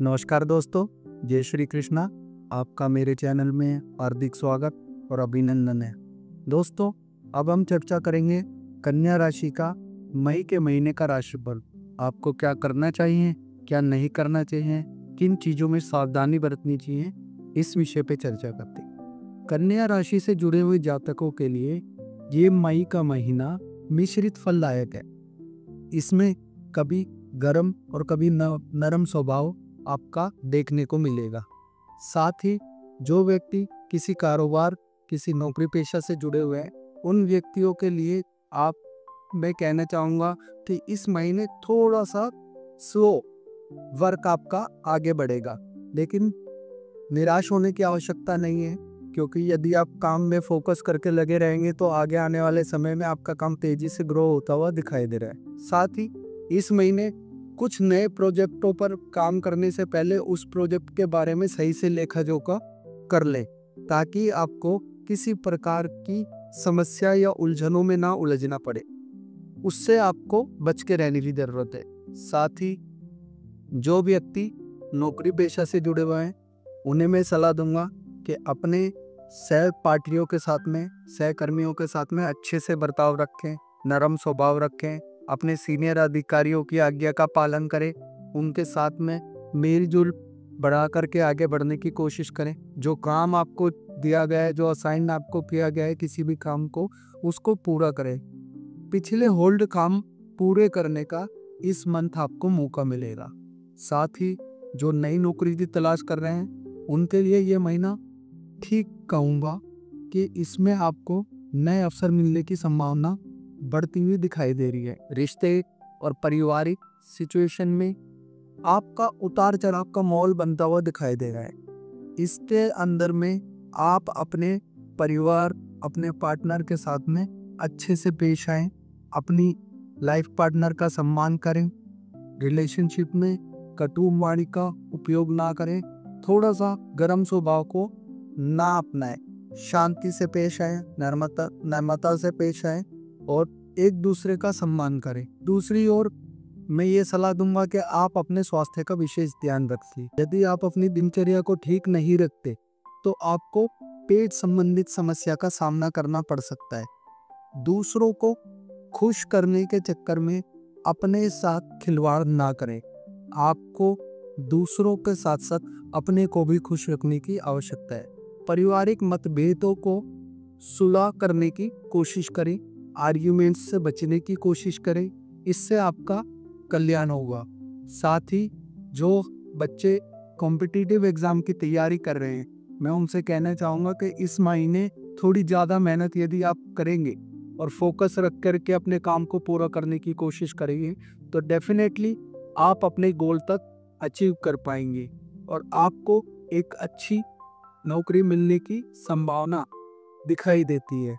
नमस्कार दोस्तों, जय श्री कृष्णा। आपका मेरे चैनल में हार्दिक स्वागत और अभिनंदन है। दोस्तों, अब हम चर्चा करेंगे कन्या राशि का मई के महीने का राशिफल। आपको क्या करना चाहिए, क्या नहीं करना चाहिए, किन चीज़ों में सावधानी बरतनी चाहिए, इस विषय पे चर्चा करते हैं। कन्या राशि से जुड़े हुए जातकों के लिए ये मई का महीना मिश्रित फलदायक है। इसमें कभी गर्म और कभी नरम स्वभाव आपका देखने को मिलेगा। साथ ही जो व्यक्ति किसी कारोबार, किसी नौकरी पेशा से जुड़े हुए हैं, उन व्यक्तियों के लिए मैं कहना चाहूँगा कि इस महीने थोड़ा सा स्लो वर्क आपका आगे बढ़ेगा, लेकिन निराश होने की आवश्यकता नहीं है, क्योंकि यदि आप काम में फोकस करके लगे रहेंगे तो आगे आने वाले समय में आपका काम तेजी से ग्रो होता हुआ दिखाई दे रहा है। साथ ही इस महीने कुछ नए प्रोजेक्टों पर काम करने से पहले उस प्रोजेक्ट के बारे में सही से लेखा जोखा कर लें, ताकि आपको किसी प्रकार की समस्या या उलझनों में ना उलझना पड़े। उससे आपको बच के रहने की जरूरत है। साथ ही जो व्यक्ति नौकरी पेशा से जुड़े हुए हैं, उन्हें मैं सलाह दूंगा कि अपने सहपाठियों के साथ में, सहकर्मियों के साथ में अच्छे से बर्ताव रखें, नरम स्वभाव रखें, अपने सीनियर अधिकारियों की आज्ञा का पालन करें, उनके साथ में मेलजोल बढ़ा करके आगे बढ़ने की कोशिश करें। जो काम आपको दिया गया है, जो असाइन आपको किया गया है किसी भी काम को, उसको पूरा करें। पिछले होल्ड काम पूरे करने का इस मंथ आपको मौका मिलेगा। साथ ही जो नई नौकरी की तलाश कर रहे हैं, उनके लिए ये महीना ठीक कहूँगा कि इसमें आपको नए अवसर मिलने की संभावना बढ़ती हुई दिखाई दे रही है। रिश्ते और पारिवारिक सिचुएशन में आपका उतार चढ़ाव का माहौल बनता हुआ दिखाई दे रहा है। इसके अंदर में आप अपने परिवार, अपने पार्टनर के साथ में अच्छे से पेश आएं, अपनी लाइफ पार्टनर का सम्मान करें, रिलेशनशिप में कटु वाणी का उपयोग ना करें, थोड़ा सा गर्म स्वभाव को ना अपनाएं, शांति से पेश आए, नम्रता से पेश आए और एक दूसरे का सम्मान करें। दूसरी ओर मैं ये सलाह दूंगा कि आप अपने स्वास्थ्य का विशेष ध्यान रखें। यदि आप अपनी दिनचर्या को ठीक नहीं रखते तो आपको पेट संबंधित समस्या का सामना करना पड़ सकता है। दूसरों को खुश करने के चक्कर में अपने साथ खिलवाड़ ना करें। आपको दूसरों के साथ साथ अपने को भी खुश रखने की आवश्यकता है। पारिवारिक मतभेदों को सुलह करने की कोशिश करें, आर्ग्यूमेंट्स से बचने की कोशिश करें, इससे आपका कल्याण होगा। साथ ही जो बच्चे कॉम्पिटिटिव एग्जाम की तैयारी कर रहे हैं, मैं उनसे कहना चाहूँगा कि इस महीने थोड़ी ज़्यादा मेहनत यदि आप करेंगे और फोकस रख करके अपने काम को पूरा करने की कोशिश करेंगे तो डेफिनेटली आप अपने गोल तक अचीव कर पाएंगे और आपको एक अच्छी नौकरी मिलने की संभावना दिखाई देती है।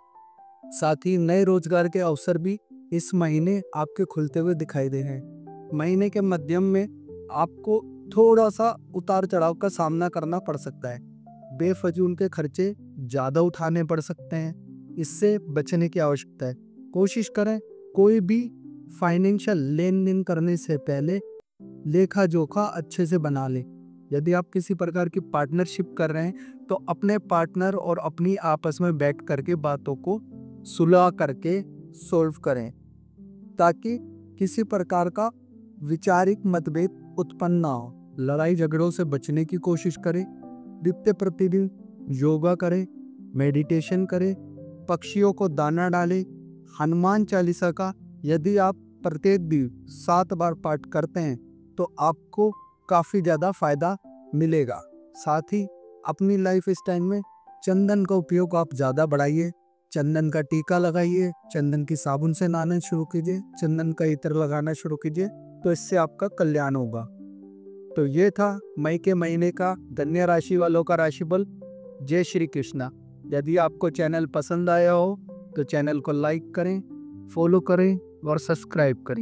साथ ही नए रोजगार के अवसर भी इस महीने आपके खुलते हुए दिखाई दे रहे हैं। महीने के मध्यम में आपको थोड़ा सा उतार चढ़ाव का सामना करना पड़ सकता है। बेफजूल के खर्चे ज़्यादा उठाने पड़ सकते हैं, इससे बचने की आवश्यकता है। कोशिश करें कोई भी फाइनेंशियल लेन देन करने से पहले लेखा जोखा अच्छे से बना लें। यदि आप किसी प्रकार की पार्टनरशिप कर रहे हैं तो अपने पार्टनर और अपनी आपस में बैठ करके बातों को सुलह करके सॉल्व करें, ताकि किसी प्रकार का वैचारिक मतभेद उत्पन्न ना हो। लड़ाई झगड़ों से बचने की कोशिश करें। नित्य प्रतिदिन योगा करें, मेडिटेशन करें, पक्षियों को दाना डालें। हनुमान चालीसा का यदि आप प्रत्येक दिन 7 बार पाठ करते हैं तो आपको काफ़ी ज़्यादा फायदा मिलेगा। साथ ही अपनी लाइफ स्टाइल में चंदन का उपयोग आप ज़्यादा बढ़ाइए। चंदन का टीका लगाइए, चंदन की साबुन से नहाना शुरू कीजिए, चंदन का इत्र लगाना शुरू कीजिए, तो इससे आपका कल्याण होगा। तो ये था मई के महीने का कन्या राशि वालों का राशिफल। जय श्री कृष्णा। यदि आपको चैनल पसंद आया हो तो चैनल को लाइक करें, फॉलो करें और सब्सक्राइब करें।